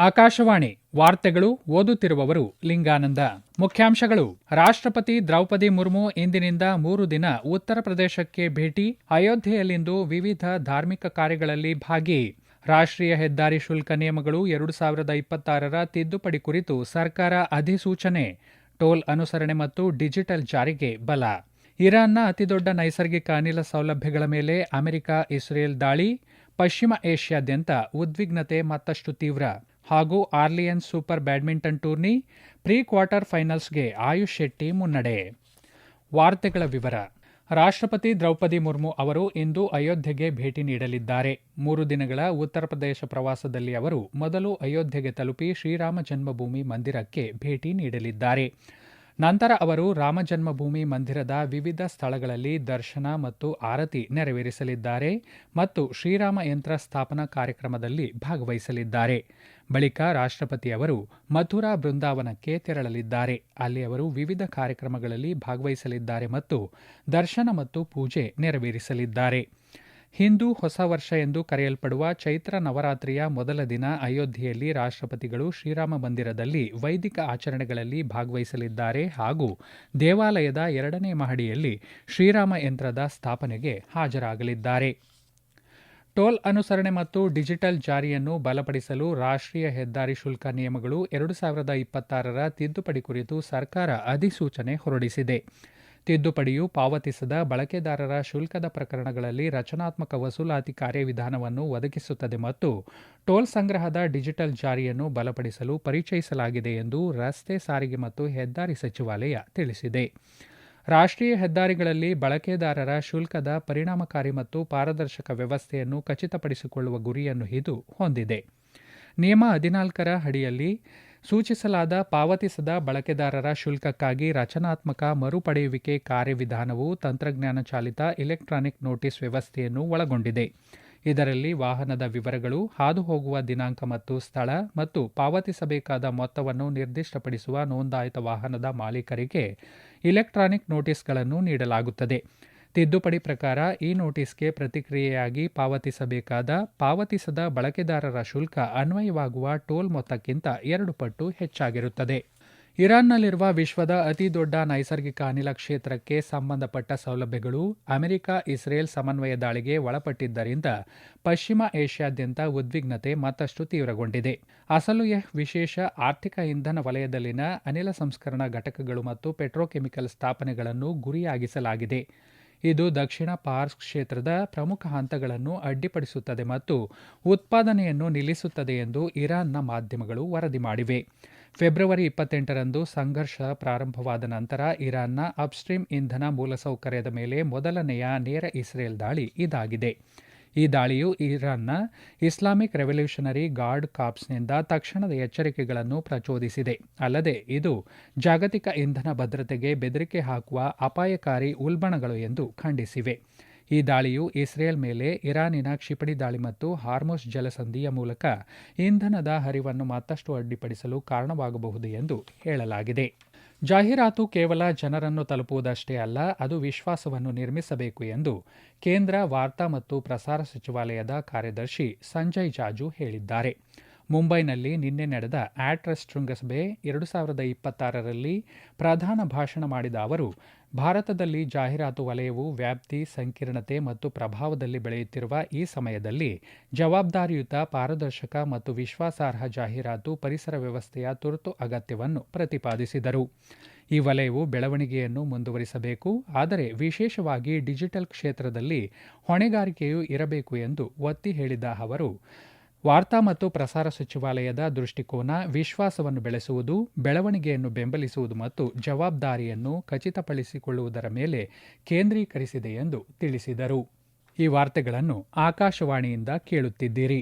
ಆಕಾಶವಾಣಿ ವಾರ್ತೆಗಳು ಓದುತ್ತಿರುವವರು ಲಿಂಗಾನಂದ. ಮುಖ್ಯಾಂಶಗಳು. ರಾಷ್ಟ್ರಪತಿ ದ್ರೌಪದಿ ಮುರ್ಮು ಇಂದಿನಿಂದ 3 ದಿನ ಉತ್ತರ ಪ್ರದೇಶಕ್ಕೆ ಭೇಟಿ. ಅಯೋಧ್ಯೆಯಲ್ಲಿಂದು ವಿವಿಧ ಧಾರ್ಮಿಕ ಕಾರ್ಯಗಳಲ್ಲಿ ಭಾಗಿ. ರಾಷ್ಟ್ರೀಯ ಹೆದ್ದಾರಿ ಶುಲ್ಕ ನಿಯಮಗಳು 2026ರ ತಿದ್ದುಪಡಿ ಕುರಿತು ಸರ್ಕಾರ ಅಧಿಸೂಚನೆ. ಟೋಲ್ ಅನುಸರಣೆ ಮತ್ತು ಡಿಜಿಟಲ್ ಜಾರಿಗೆ ಬಲ. ಇರಾನ್ನ ಅತಿದೊಡ್ಡ ನೈಸರ್ಗಿಕ ಅನಿಲ ಸೌಲಭ್ಯಗಳ ಮೇಲೆ ಅಮೆರಿಕ ಇಸ್ರೇಲ್ ದಾಳಿ. ಪಶ್ಚಿಮ ಏಷ್ಯಾದ್ಯಂತ ಉದ್ವಿಗ್ನತೆ ಮತ್ತಷ್ಟು ತೀವ್ರ. ಹಾಗೂ Orleans super badminton tourney pre quarter ಫೈನಲ್ಸ್ಗೆ ಆಯುಷ್ ಶೆಟ್ಟಿ ಮುನ್ನಡೆ. ವಾರ್ತೆಗಳ ವಿವರ. ರಾಷ್ಟ್ರಪತಿ ದ್ರೌಪದಿ ಮುರ್ಮು ಅವರು ಇಂದು ಅಯೋಧ್ಯೆಗೆ ಭೇಟಿ ನೀಡಲಿದ್ದಾರೆ. 3 ದಿನಗಳ ಉತ್ತರ ಪ್ರದೇಶ ಪ್ರವಾಸದಲ್ಲಿ ಅವರು ಮೊದಲು ಅಯೋಧ್ಯೆಗೆ ತಲುಪಿ ಶ್ರೀರಾಮ ಜನ್ಮಭೂಮಿ ಮಂದಿರಕ್ಕೆ ಭೇಟಿ ನೀಡಲಿದ್ದಾರೆ. ನಂತರ ಅವರು ರಾಮ ಜನ್ಮಭೂಮಿ ಮಂದಿರದ ವಿವಿಧ ಸ್ಥಳಗಳಲ್ಲಿ ದರ್ಶನ ಮತ್ತು ಆರತಿ ನೆರವೇರಿಸಲಿದ್ದಾರೆ ಮತ್ತು ಶ್ರೀರಾಮ ಯಂತ್ರ ಸ್ಥಾಪನಾ ಕಾರ್ಯಕ್ರಮದಲ್ಲಿ ಭಾಗವಹಿಸಲಿದ್ದಾರೆ. ಬಳಿಕ ರಾಷ್ಟ್ರಪತಿ ಅವರು ಮಥುರಾ ಬೃಂದಾವನಕ್ಕೆ ತೆರಳಲಿದ್ದಾರೆ. ಅಲ್ಲಿ ಅವರು ವಿವಿಧ ಕಾರ್ಯಕ್ರಮಗಳಲ್ಲಿ ಭಾಗವಹಿಸಲಿದ್ದಾರೆ ಮತ್ತು ದರ್ಶನ ಮತ್ತು ಪೂಜೆ ನೆರವೇರಿಸಲಿದ್ದಾರೆ. ಹಿಂದೂ ಹೊಸ ವರ್ಷ ಎಂದು ಕರೆಯಲ್ಪಡುವ ಚೈತ್ರ ನವರಾತ್ರಿಯ ಮೊದಲ ದಿನ ಅಯೋಧ್ಯೆಯಲ್ಲಿ ರಾಷ್ಟ್ರಪತಿಗಳು ಶ್ರೀರಾಮ ಮಂದಿರದಲ್ಲಿ ವೈದಿಕ ಆಚರಣೆಗಳಲ್ಲಿ ಭಾಗವಹಿಸಲಿದ್ದಾರೆ ಹಾಗೂ ದೇವಾಲಯದ 2ನೇ ಮಹಡಿಯಲ್ಲಿ ಶ್ರೀರಾಮ ಯಂತ್ರದ ಸ್ಥಾಪನೆಗೆ ಹಾಜರಾಗಲಿದ್ದಾರೆ. ಟೋಲ್ ಅನುಸರಣೆ ಮತ್ತು ಡಿಜಿಟಲ್ ಜಾರಿಯನ್ನು ಬಲಪಡಿಸಲು ರಾಷ್ಟ್ರೀಯ ಹೆದ್ದಾರಿ ಶುಲ್ಕ ನಿಯಮಗಳು 2026ರ ತಿದ್ದುಪಡಿ ಕುರಿತು ಸರ್ಕಾರ ಅಧಿಸೂಚನೆ ಹೊರಡಿಸಿದೆ. ತಿದ್ದುಪಡಿಯು ಪಾವತಿಸದ ಬಳಕೆದಾರರ ಶುಲ್ಕದ ಪ್ರಕರಣಗಳಲ್ಲಿ ರಚನಾತ್ಮಕ ವಸೂಲಾತಿ ಕಾರ್ಯವಿಧಾನವನ್ನು ಒದಗಿಸುತ್ತದೆ ಮತ್ತು ಟೋಲ್ ಸಂಗ್ರಹದ ಡಿಜಿಟಲ್ ಜಾರಿಯನ್ನು ಬಲಪಡಿಸಲು ಪರಿಚಯಿಸಲಾಗಿದೆ ಎಂದು ರಸ್ತೆ ಸಾರಿಗೆ ಮತ್ತು ಹೆದ್ದಾರಿ ಸಚಿವಾಲಯ ತಿಳಿಸಿದೆ. ರಾಷ್ಟ್ರೀಯ ಹೆದ್ದಾರಿಗಳಲ್ಲಿ ಬಳಕೆದಾರರ ಶುಲ್ಕದ ಪರಿಣಾಮಕಾರಿ ಮತ್ತು ಪಾರದರ್ಶಕ ವ್ಯವಸ್ಥೆಯನ್ನು ಖಚಿತಪಡಿಸಿಕೊಳ್ಳುವ ಗುರಿಯನ್ನು ಇದು ಹೊಂದಿದೆ. ನಿಯಮ 14ರ ಅಡಿಯಲ್ಲಿ ಸೂಚಿಸಲಾದ ಪಾವತಿಸದ ಬಳಕೆದಾರರ ಶುಲ್ಕಕ್ಕಾಗಿ ರಚನಾತ್ಮಕ ಮರುಪಡೆಯುವಿಕೆ ಕಾರ್ಯವಿಧಾನವು ತಂತ್ರಜ್ಞಾನ ಚಾಲಿತ ಇಲೆಕ್ಟ್ರಾನಿಕ್ ನೋಟಿಸ್ ವ್ಯವಸ್ಥೆಯನ್ನು ಒಳಗೊಂಡಿದೆ. ಇದರಲ್ಲಿ ವಾಹನದ ವಿವರಗಳು, ಹಾದುಹೋಗುವ ದಿನಾಂಕ ಮತ್ತು ಸ್ಥಳ, ಮತ್ತು ಪಾವತಿಸಬೇಕಾದ ಮೊತ್ತವನ್ನು ನಿರ್ದಿಷ್ಟಪಡಿಸುವ ನೋಂದಾಯಿತ ವಾಹನದ ಮಾಲೀಕರಿಗೆ ಇಲೆಕ್ಟ್ರಾನಿಕ್ ನೋಟಿಸ್ಗಳನ್ನು ನೀಡಲಾಗುತ್ತದೆ. ತಿದ್ದುಪಡಿ ಪ್ರಕಾರ ಈ ನೋಟಿಸ್ಗೆ ಪ್ರತಿಕ್ರಿಯೆಯಾಗಿ ಪಾವತಿಸದ ಬಳಕೆದಾರರ ಶುಲ್ಕ ಅನ್ವಯವಾಗುವ ಟೋಲ್ ಮೊತ್ತಕ್ಕಿಂತ 2 ಪಟ್ಟು ಹೆಚ್ಚಾಗಿರುತ್ತದೆ. ಇರಾನ್ನಲ್ಲಿರುವ ವಿಶ್ವದ ಅತಿದೊಡ್ಡ ನೈಸರ್ಗಿಕ ಅನಿಲ ಕ್ಷೇತ್ರಕ್ಕೆ ಸಂಬಂಧಪಟ್ಟ ಸೌಲಭ್ಯಗಳು ಅಮೆರಿಕ ಇಸ್ರೇಲ್ ಸಮನ್ವಯ ದಾಳಿಗೆ ಒಳಪಟ್ಟಿದ್ದರಿಂದ ಪಶ್ಚಿಮ ಏಷ್ಯಾದ್ಯಂತ ಉದ್ವಿಗ್ನತೆ ಮತ್ತಷ್ಟು ತೀವ್ರಗೊಂಡಿದೆ. ಅಸಲು ವಿಶೇಷ ಆರ್ಥಿಕ ಇಂಧನ ವಲಯದಲ್ಲಿನ ಅನಿಲ ಸಂಸ್ಕರಣಾ ಘಟಕಗಳು ಮತ್ತು ಪೆಟ್ರೋಕೆಮಿಕಲ್ ಸ್ಥಾಪನೆಗಳನ್ನು ಗುರಿಯಾಗಿಸಲಾಗಿದೆ. ಇದು ದಕ್ಷಿಣ ಪಾರ್ಸ್ ಕ್ಷೇತ್ರದ ಪ್ರಮುಖ ಹಂತಗಳನ್ನು ಅಡ್ಡಿಪಡಿಸುತ್ತದೆ ಮತ್ತು ಉತ್ಪಾದನೆಯನ್ನು ನಿಲ್ಲಿಸುತ್ತದೆ ಎಂದು ಇರಾನ್ನ ಮಾಧ್ಯಮಗಳು ವರದಿ ಮಾಡಿವೆ. ಫೆಬ್ರವರಿ 28ರಂದು ಸಂಘರ್ಷ ಪ್ರಾರಂಭವಾದ ನಂತರ ಇರಾನ್ನ ಅಪ್ಸ್ಟ್ರೀಮ್ ಇಂಧನ ಮೂಲಸೌಕರ್ಯದ ಮೇಲೆ ಮೊದಲನೆಯ ನೇರ ಇಸ್ರೇಲ್ ದಾಳಿ ಇದಾಗಿದೆ. ಈ ದಾಳಿಯು ಇರಾನ್ನ ಇಸ್ಲಾಮಿಕ್ ರೆವಲ್ಯೂಷನರಿ ಗಾರ್ಡ್ ಕಾರ್ಪ್ಸ್ನಿಂದ ತಕ್ಷಣದ ಎಚ್ಚರಿಕೆಗಳನ್ನು ಪ್ರಚೋದಿಸಿದೆ. ಅಲ್ಲದೆ ಇದು ಜಾಗತಿಕ ಇಂಧನ ಭದ್ರತೆಗೆ ಬೆದರಿಕೆ ಹಾಕುವ ಅಪಾಯಕಾರಿ ಉಲ್ಬಣಗಳು ಎಂದು ಖಂಡಿಸಿವೆ. ಈ ದಾಳಿಯು ಇಸ್ರೇಲ್ ಮೇಲೆ ಇರಾನಿನ ಕ್ಷಿಪಣಿ ದಾಳಿ ಮತ್ತು ಹಾರ್ಮುಜ್ ಜಲಸಂಧಿಯ ಮೂಲಕ ಇಂಧನದ ಹರಿವನ್ನು ಮತ್ತಷ್ಟು ಅಡ್ಡಿಪಡಿಸಲು ಕಾರಣವಾಗಬಹುದು ಎಂದು ಹೇಳಲಾಗಿದೆ. ಜಾಹೀರಾತು ಕೇವಲ ಜನರನ್ನು ತಲುಪುವುದಷ್ಟೇ ಅಲ್ಲ, ಅದು ವಿಶ್ವಾಸವನ್ನು ನಿರ್ಮಿಸಬೇಕು ಎಂದು ಕೇಂದ್ರ ವಾರ್ತಾ ಮತ್ತು ಪ್ರಸಾರ ಸಚಿವಾಲಯದ ಕಾರ್ಯದರ್ಶಿ ಸಂಜಯ್ ಜಾಜು ಹೇಳಿದ್ದಾರೆ. ಮುಂಬೈನಲ್ಲಿ ನಿನ್ನೆ ನಡೆದ ಆಟ್ರಸ್ ಶೃಂಗಸಭೆ 2026ರಲ್ಲಿ ಪ್ರಧಾನ ಭಾಷಣ ಮಾಡಿದ ಅವರು, ಭಾರತದಲ್ಲಿ ಜಾಹೀರಾತು ವಲಯವು ವ್ಯಾಪ್ತಿ, ಸಂಕೀರ್ಣತೆ ಮತ್ತು ಪ್ರಭಾವದಲ್ಲಿ ಬೆಳೆಯುತ್ತಿರುವ ಈ ಸಮಯದಲ್ಲಿ ಜವಾಬ್ದಾರಿಯುತ, ಪಾರದರ್ಶಕ ಮತ್ತು ವಿಶ್ವಾಸಾರ್ಹ ಜಾಹೀರಾತು ಪರಿಸರ ವ್ಯವಸ್ಥೆಯ ತುರ್ತು ಅಗತ್ಯವನ್ನು ಪ್ರತಿಪಾದಿಸಿದರು. ಈ ವಲಯವು ಬೆಳವಣಿಗೆಯನ್ನು ಮುಂದುವರಿಸಬೇಕು, ಆದರೆ ವಿಶೇಷವಾಗಿ ಡಿಜಿಟಲ್ ಕ್ಷೇತ್ರದಲ್ಲಿ ಹೊಣೆಗಾರಿಕೆಯೂ ಇರಬೇಕು ಎಂದು ಒತ್ತಿ ಹೇಳಿದ ಅವರು, ವಾರ್ತಾ ಮತ್ತು ಪ್ರಸಾರ ಸಚಿವಾಲಯದ ದೃಷ್ಟಿಕೋನ ವಿಶ್ವಾಸವನ್ನು ಬೆಳೆಸುವುದು, ಬೆಳವಣಿಗೆಯನ್ನು ಬೆಂಬಲಿಸುವುದು ಮತ್ತು ಜವಾಬ್ದಾರಿಯನ್ನು ಖಚಿತಪಡಿಸಿಕೊಳ್ಳುವುದರ ಮೇಲೆ ಕೇಂದ್ರೀಕರಿಸಿದೆ ಎಂದು ತಿಳಿಸಿದರು. ಈ ವಾರ್ತೆಗಳನ್ನು ಆಕಾಶವಾಣಿಯಿಂದ ಕೇಳುತ್ತಿದ್ದೀರಿ.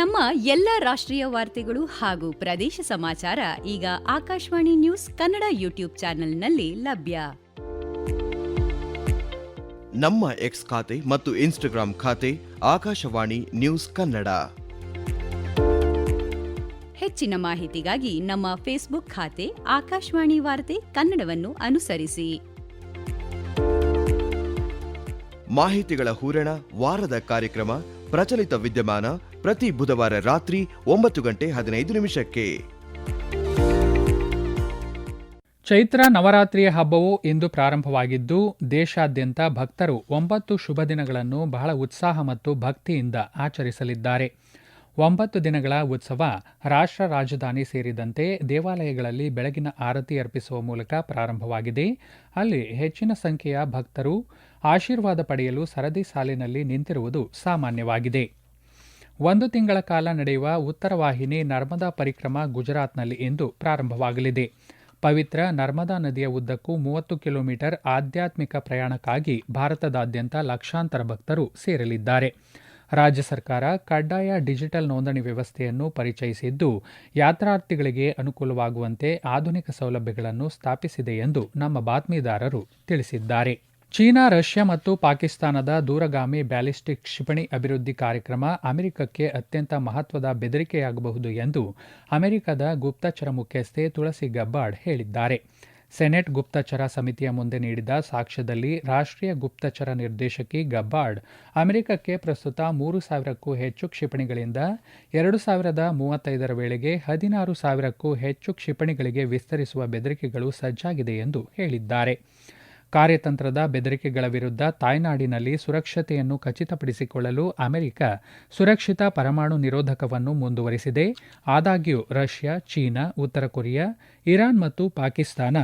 ನಮ್ಮ ಎಲ್ಲ ರಾಷ್ಟ್ರೀಯ ವಾರ್ತೆಗಳು ಹಾಗೂ ಪ್ರದೇಶ ಸಮಾಚಾರ ಈಗ ಆಕಾಶವಾಣಿ ನ್ಯೂಸ್ ಕನ್ನಡ ಯೂಟ್ಯೂಬ್ ಚಾನೆಲ್ನಲ್ಲಿ ಲಭ್ಯ. ನಮ್ಮ ಎಕ್ಸ್ ಖಾತೆ ಮತ್ತು ಇನ್ಸ್ಟಾಗ್ರಾಂ ಖಾತೆ ಆಕಾಶವಾಣಿ ನ್ಯೂಸ್ ಕನ್ನಡ. ಹೆಚ್ಚಿನ ಮಾಹಿತಿಗಾಗಿ ನಮ್ಮ ಫೇಸ್ಬುಕ್ ಖಾತೆ ಆಕಾಶವಾಣಿ ವಾರ್ತೆ ಕನ್ನಡವನ್ನು ಅನುಸರಿಸಿ. ಮಾಹಿತಿಗಳ ಹೂರಣ ವಾರದ ಕಾರ್ಯಕ್ರಮ ಪ್ರಚಲಿತ ವಿದ್ಯಮಾನ ಪ್ರತಿ ಬುಧವಾರ ರಾತ್ರಿ 9:15 ಚೈತ್ರ ನವರಾತ್ರಿಯ ಹಬ್ಬವು ಇಂದು ಪ್ರಾರಂಭವಾಗಿದ್ದು ದೇಶಾದ್ಯಂತ ಭಕ್ತರು 9 ಶುಭ ದಿನಗಳನ್ನು ಬಹಳ ಉತ್ಸಾಹ ಮತ್ತು ಭಕ್ತಿಯಿಂದ ಆಚರಿಸಲಿದ್ದಾರೆ. 9 ದಿನಗಳ ಉತ್ಸವ ರಾಷ್ಟ್ರ ರಾಜಧಾನಿ ಸೇರಿದಂತೆ ದೇವಾಲಯಗಳಲ್ಲಿ ಬೆಳಗಿನ ಆರತಿ ಅರ್ಪಿಸುವ ಮೂಲಕ ಪ್ರಾರಂಭವಾಗಿದೆ. ಅಲ್ಲಿ ಹೆಚ್ಚಿನ ಸಂಖ್ಯೆಯ ಭಕ್ತರು ಆಶೀರ್ವಾದ ಪಡೆಯಲು ಸರದಿ ಸಾಲಿನಲ್ಲಿ ನಿಂತಿರುವುದು ಸಾಮಾನ್ಯವಾಗಿದೆ. 1 ತಿಂಗಳ ಕಾಲ ನಡೆಯುವ ಉತ್ತರ ವಾಹಿನಿ ನರ್ಮದಾ ಪರಿಕ್ರಮ ಗುಜರಾತ್ನಲ್ಲಿ ಇಂದು ಪ್ರಾರಂಭವಾಗಲಿದೆ. ಪವಿತ್ರ ನರ್ಮದಾ ನದಿಯ ಉದ್ದಕ್ಕೂ 30 ಕಿಲೋಮೀಟರ್ ಆಧ್ಯಾತ್ಮಿಕ ಪ್ರಯಾಣಕ್ಕಾಗಿ ಭಾರತದಾದ್ಯಂತ ಲಕ್ಷಾಂತರ ಭಕ್ತರು ಸೇರಲಿದ್ದಾರೆ. ರಾಜ್ಯ ಸರ್ಕಾರ ಕಡ್ಡಾಯ ಡಿಜಿಟಲ್ ನೋಂದಣಿ ವ್ಯವಸ್ಥೆಯನ್ನು ಪರಿಚಯಿಸಿದ್ದು ಯಾತ್ರಾರ್ಥಿಗಳಿಗೆ ಅನುಕೂಲವಾಗುವಂತೆ ಆಧುನಿಕ ಸೌಲಭ್ಯಗಳನ್ನು ಸ್ಥಾಪಿಸಿದೆ ಎಂದು ನಮ್ಮ ಬಾತ್ಮೀದಾರರು ತಿಳಿಸಿದ್ದಾರೆ. ಚೀನಾ, ರಷ್ಯಾ ಮತ್ತು ಪಾಕಿಸ್ತಾನದ ದೂರಗಾಮಿ ಬ್ಯಾಲಿಸ್ಟಿಕ್ ಕ್ಷಿಪಣಿ ಅಭಿವೃದ್ಧಿ ಕಾರ್ಯಕ್ರಮ ಅಮೆರಿಕಕ್ಕೆ ಅತ್ಯಂತ ಮಹತ್ವದ ಬೆದರಿಕೆಯಾಗಬಹುದು ಎಂದು ಅಮೆರಿಕದ ಗುಪ್ತಚರ ಮುಖ್ಯಸ್ಥೆ ತುಳಸಿ ಗಬ್ಬಾರ್ಡ್ ಹೇಳಿದ್ದಾರೆ. ಸೆನೆಟ್ ಗುಪ್ತಚರ ಸಮಿತಿಯ ಮುಂದೆ ನೀಡಿದ ಸಾಕ್ಷ್ಯದಲ್ಲಿ ರಾಷ್ಟ್ರೀಯ ಗುಪ್ತಚರ ನಿರ್ದೇಶಕಿ ಗಬ್ಬಾರ್ಡ್ ಅಮೆರಿಕಕ್ಕೆ ಪ್ರಸ್ತುತ 3,000ಕ್ಕೂ ಹೆಚ್ಚು ಕ್ಷಿಪಣಿಗಳಿಂದ 2035ರ ವೇಳೆಗೆ 16,000ಕ್ಕೂ ಹೆಚ್ಚು ಕ್ಷಿಪಣಿಗಳಿಗೆ ವಿಸ್ತರಿಸುವ ಬೆದರಿಕೆಗಳು ಸಜ್ಜಾಗಿದೆ ಎಂದು ಹೇಳಿದ್ದಾರೆ. ಕಾರ್ಯತಂತ್ರದ ಬೆದರಿಕೆಗಳ ವಿರುದ್ಧ ತಾಯ್ನಾಡಿನಲ್ಲಿ ಸುರಕ್ಷತೆಯನ್ನು ಖಚಿತಪಡಿಸಿಕೊಳ್ಳಲು ಅಮೆರಿಕ ಸುರಕ್ಷಿತ ಪರಮಾಣು ನಿರೋಧಕವನ್ನು ಮುಂದುವರಿಸಿದೆ. ಆದಾಗ್ಯೂ ರಷ್ಯಾ, ಚೀನಾ, ಉತ್ತರ ಕೊರಿಯಾ, ಇರಾನ್ ಮತ್ತು ಪಾಕಿಸ್ತಾನ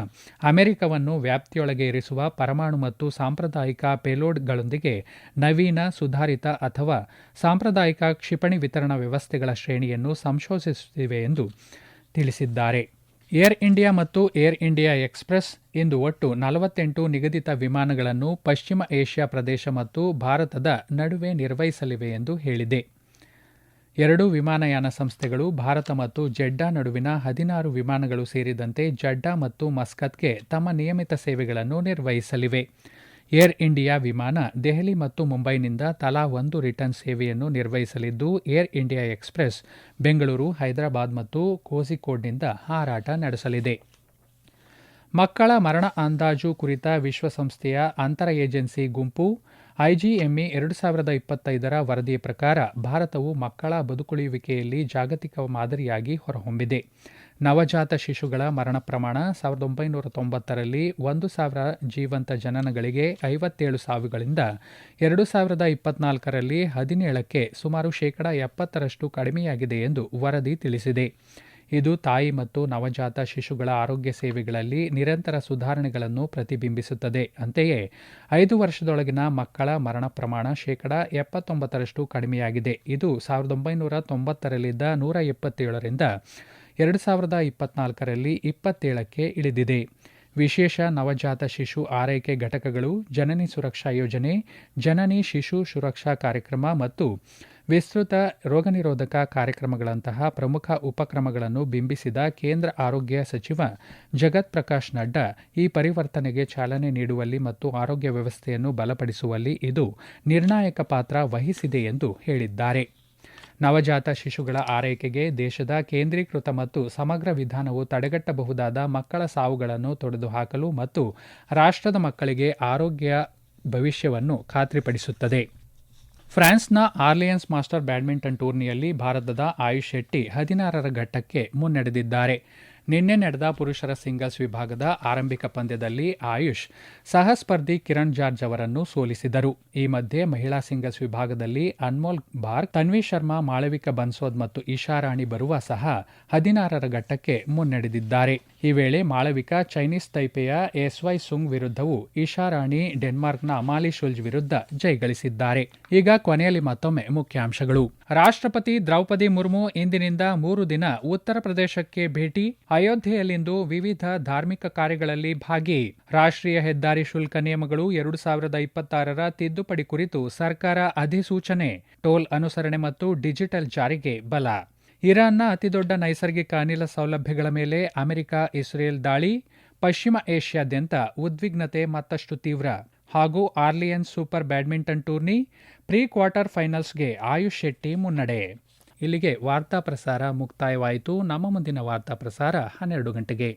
ಅಮೆರಿಕವನ್ನು ವ್ಯಾಪ್ತಿಯೊಳಗೆ ಇರಿಸುವ ಪರಮಾಣು ಮತ್ತು ಸಾಂಪ್ರದಾಯಿಕ ಪೇಲೋಡ್ಗಳೊಂದಿಗೆ ನವೀನ, ಸುಧಾರಿತ ಅಥವಾ ಸಾಂಪ್ರದಾಯಿಕ ಕ್ಷಿಪಣಿ ವಿತರಣಾ ವ್ಯವಸ್ಥೆಗಳ ಶ್ರೇಣಿಯನ್ನು ಸಂಶೋಧಿಸುತ್ತಿವೆ ಎಂದು ತಿಳಿಸಿದ್ದಾರೆ. ಏರ್ ಇಂಡಿಯಾ ಮತ್ತು ಏರ್ ಇಂಡಿಯಾ ಎಕ್ಸ್‌ಪ್ರೆಸ್ ಇಂದು ಒಟ್ಟು 48 ನಿಗದಿತ ವಿಮಾನಗಳನ್ನು ಪಶ್ಚಿಮ ಏಷ್ಯಾ ಪ್ರದೇಶ ಮತ್ತು ಭಾರತದ ನಡುವೆ ನಿರ್ವಹಿಸಲಿವೆ ಎಂದು ಹೇಳಿದೆ. 2 ವಿಮಾನಯಾನ ಸಂಸ್ಥೆಗಳು ಭಾರತ ಮತ್ತು ಜೆಡ್ಡಾ ನಡುವಿನ 16 ವಿಮಾನಗಳು ಸೇರಿದಂತೆ ಜೆಡ್ಡಾ ಮತ್ತು ಮಸ್ಕತ್ಗೆ ತಮ್ಮ ನಿಯಮಿತ ಸೇವೆಗಳನ್ನು ನಿರ್ವಹಿಸಲಿವೆ. ಏರ್ ಇಂಡಿಯಾ ವಿಮಾನ ದೆಹಲಿ ಮತ್ತು ಮುಂಬೈನಿಂದ ತಲಾ 1 ರಿಟರ್ನ್ ಸೇವೆಯನ್ನು ನಿರ್ವಹಿಸಲಿದ್ದು, Air India Express Bengaluru, Hyderabad ಮತ್ತು ಕೋಝಿಕೋಡ್ನಿಂದ ಹಾರಾಟ ನಡೆಸಲಿದೆ. ಮಕ್ಕಳ ಮರಣ ಅಂದಾಜು ಕುರಿತ ವಿಶ್ವಸಂಸ್ಥೆಯ ಅಂತರ ಏಜೆನ್ಸಿ ಗುಂಪು ಐಜಿಎಂಇ 2025ರ ವರದಿಯ ಪ್ರಕಾರ ಭಾರತವು ಮಕ್ಕಳ ಬದುಕುಳಿಯುವಿಕೆಯಲ್ಲಿ ಜಾಗತಿಕ ಮಾದರಿಯಾಗಿ ಹೊರಹೊಮ್ಮಿದೆ. ನವಜಾತ ಶಿಶುಗಳ ಮರಣ ಪ್ರಮಾಣ 1990ರಲ್ಲಿ 1,000 ಜೀವಂತ ಜನನಗಳಿಗೆ 57 ಸಾವುಗಳಿಂದ 2024ರಲ್ಲಿ 17ಕ್ಕೆ ಸುಮಾರು 70% ಕಡಿಮೆಯಾಗಿದೆ ಎಂದು ವರದಿ ತಿಳಿಸಿದೆ. ಇದು ತಾಯಿ ಮತ್ತು ನವಜಾತ ಶಿಶುಗಳ ಆರೋಗ್ಯ ಸೇವೆಗಳಲ್ಲಿ ನಿರಂತರ ಸುಧಾರಣೆಗಳನ್ನು ಪ್ರತಿಬಿಂಬಿಸುತ್ತದೆ. ಅಂತೆಯೇ 5 ವರ್ಷದೊಳಗಿನ ಮಕ್ಕಳ ಮರಣ ಪ್ರಮಾಣ 79% ಕಡಿಮೆಯಾಗಿದೆ. ಇದು 1990ರಲ್ಲಿದ್ದ 177ರಿಂದ 2024ರಲ್ಲಿ 27ಕ್ಕೆ ಇಳಿದಿದೆ. ವಿಶೇಷ ನವಜಾತ ಶಿಶು ಆರೈಕೆ ಘಟಕಗಳು, ಜನನಿ ಸುರಕ್ಷಾ ಯೋಜನೆ, ಜನನಿ ಶಿಶು ಸುರಕ್ಷಾ ಕಾರ್ಯಕ್ರಮ ಮತ್ತು ವಿಸ್ತೃತ ರೋಗನಿರೋಧಕ ಕಾರ್ಯಕ್ರಮಗಳಂತಹ ಪ್ರಮುಖ ಉಪಕ್ರಮಗಳನ್ನು ಬಿಂಬಿಸಿದ ಕೇಂದ್ರ ಆರೋಗ್ಯ ಸಚಿವ ಜಗತ್ ಪ್ರಕಾಶ್ ನಡ್ಡಾ ಈ ಪರಿವರ್ತನೆಗೆ ಚಾಲನೆ ನೀಡುವಲ್ಲಿ ಮತ್ತು ಆರೋಗ್ಯ ವ್ಯವಸ್ಥೆಯನ್ನು ಬಲಪಡಿಸುವಲ್ಲಿ ಇದು ನಿರ್ಣಾಯಕ ಪಾತ್ರ ವಹಿಸಿದೆ ಎಂದು ಹೇಳಿದ್ದಾರೆ. ನವಜಾತ ಶಿಶುಗಳ ಆರೈಕೆಗೆ ದೇಶದ ಕೇಂದ್ರೀಕೃತ ಮತ್ತು ಸಮಗ್ರ ವಿಧಾನವು ತಡೆಗಟ್ಟಬಹುದಾದ ಮಕ್ಕಳ ಸಾವುಗಳನ್ನು ತೊಡೆದುಹಾಕಲು ಮತ್ತು ರಾಷ್ಟ್ರದ ಮಕ್ಕಳಿಗೆ ಆರೋಗ್ಯ ಭವಿಷ್ಯವನ್ನು ಖಾತ್ರಿಪಡಿಸುತ್ತದೆ. ಫ್ರಾನ್ಸ್ನ ಆರ್ಲಿಯನ್ಸ್ ಮಾಸ್ಟರ್ ಬ್ಯಾಡ್ಮಿಂಟನ್ ಟೂರ್ನಿಯಲ್ಲಿ ಭಾರತದ ಆಯುಷ್ ಶೆಟ್ಟಿ 16ರ ಘಟ್ಟಕ್ಕೆ ಮುನ್ನಡೆದಿದ್ದಾರೆ. ನಿನ್ನೆ ನಡೆದ ಪುರುಷರ ಸಿಂಗಲ್ಸ್ ವಿಭಾಗದ ಆರಂಭಿಕ ಪಂದ್ಯದಲ್ಲಿ ಆಯುಷ್ ಸಹಸ್ಪರ್ಧಿ ಕಿರಣ್ ಜಾರ್ಜ್ ಅವರನ್ನು ಸೋಲಿಸಿದರು. ಈ ಮಧ್ಯೆ ಮಹಿಳಾ ಸಿಂಗಲ್ಸ್ ವಿಭಾಗದಲ್ಲಿ ಅನ್ಮೋಲ್ ಬಾರ್ಕ್, ತನ್ವಿ ಶರ್ಮಾ, ಮಾಳವಿಕಾ ಬನ್ಸೋದ್ ಮತ್ತು ಇಶಾ ರಾಣಿ ಬರುವ ಸಹ 16ರ ಘಟ್ಟಕ್ಕೆ ಮುನ್ನಡೆದಿದ್ದಾರೆ. ಈ ವೇಳೆ ಮಾಳವಿಕಾ ಚೈನೀಸ್ ತೈಪೆಯ ಎಸ್ವೈ ಸುಂಗ್ ವಿರುದ್ಧವೂ, ಇಶಾ ರಾಣಿ ಡೆನ್ಮಾರ್ಕ್ನ ಅಮಾಲಿ ಶುಲ್ಜ್ ವಿರುದ್ಧ ಜಯಗಳಿಸಿದ್ದಾರೆ. ಈಗ ಕೊನೆಯಲ್ಲಿ ಮತ್ತೊಮ್ಮೆ ಮುಖ್ಯಾಂಶಗಳು. ರಾಷ್ಟ್ರಪತಿ ದ್ರೌಪದಿ ಮುರ್ಮು ಇಂದಿನಿಂದ 3 ದಿನ ಉತ್ತರ ಪ್ರದೇಶಕ್ಕೆ ಭೇಟಿ. ಅಯೋಧ್ಯೆಯಲ್ಲಿಂದು ವಿವಿಧ ಧಾರ್ಮಿಕ ಕಾರ್ಯಗಳಲ್ಲಿ ಭಾಗಿ. ರಾಷ್ಟ್ರೀಯ ಹೆದ್ದಾರಿ ಶುಲ್ಕ ನಿಯಮಗಳು 2026ರ ತಿದ್ದುಪಡಿ ಕುರಿತು ಸರ್ಕಾರ ಅಧಿಸೂಚನೆ. ಟೋಲ್ ಅನುಸರಣೆ ಮತ್ತು ಡಿಜಿಟಲ್ ಜಾರಿಗೆ ಬಲ. ಇರಾನ್ನ ಅತಿದೊಡ್ಡ ನೈಸರ್ಗಿಕ ಅನಿಲ ಸೌಲಭ್ಯಗಳ ಮೇಲೆ ಅಮೆರಿಕ, ಇಸ್ರೇಲ್ ದಾಳಿ. ಪಶ್ಚಿಮ ಏಷ್ಯಾದ್ಯಂತ ಉದ್ವಿಗ್ನತೆ ಮತ್ತಷ್ಟು ತೀವ್ರ. ಹಾಗೂ Orleans super badminton tourney pre quarter ಫೈನಲ್ಸ್ಗೆ ಆಯುಷ್ ಶೆಟ್ಟಿ ಮುನ್ನಡೆ. ಇಲ್ಲಿಗೆ ವಾರ್ತಾ ಪ್ರಸಾರ ಮುಕ್ತಾಯವಾಯಿತು. ನಮ್ಮ ಮುಂದಿನ ವಾರ್ತಾ ಪ್ರಸಾರ 12 ಗಂಟೆಗೆ.